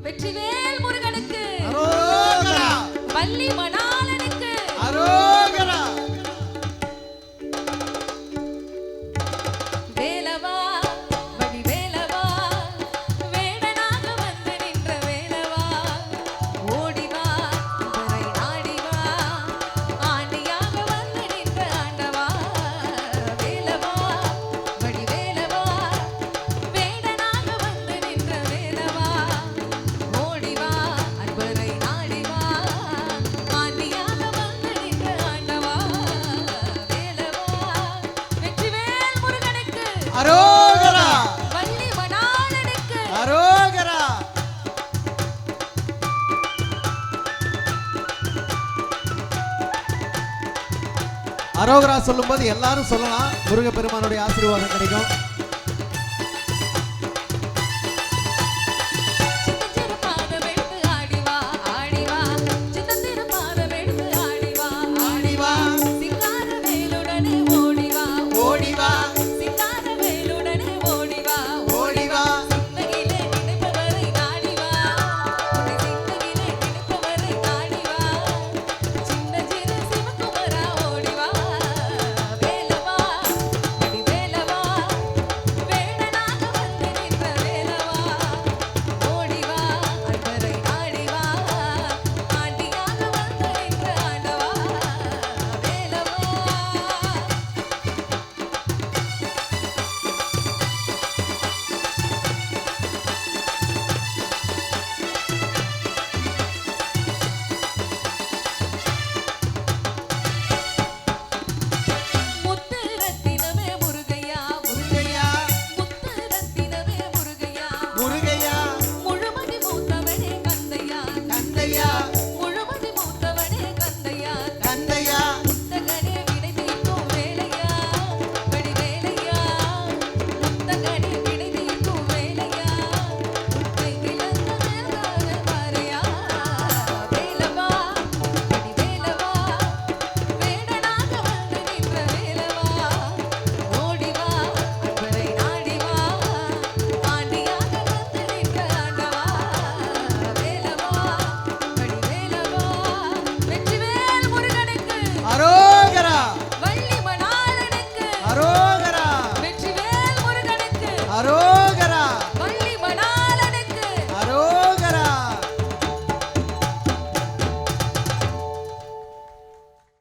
வெற்றிவேல் முருகனுக்கு அரோகரா. வள்ளி மணாளனுக்கு அரோகரா. வேலவா வடி வேலவா வேடனாக வந்து நின்ற வேலவா ஓடிவா துறை நாடிவா ஆண்டியாக வந்து நின்ற ஆண்டவா வேலவா வடி வேலவா வேடனாக வந்து நின்ற வேலவா ஓடிவா அன்பரை நாடிவா ஆண்டியாக வந்து நின்ற ஆண்டவா வேலவா வெற்றிவேல் முருகனுக்கு அரோகரா. வள்ளி மணாளனுக்கு அரோகரா. அரோகரா சொல்லும்போது எல்லாரும் சொல்லலாம். முருகப்பெருமானுடைய ஆசீர்வாதம் கிடைக்கும்.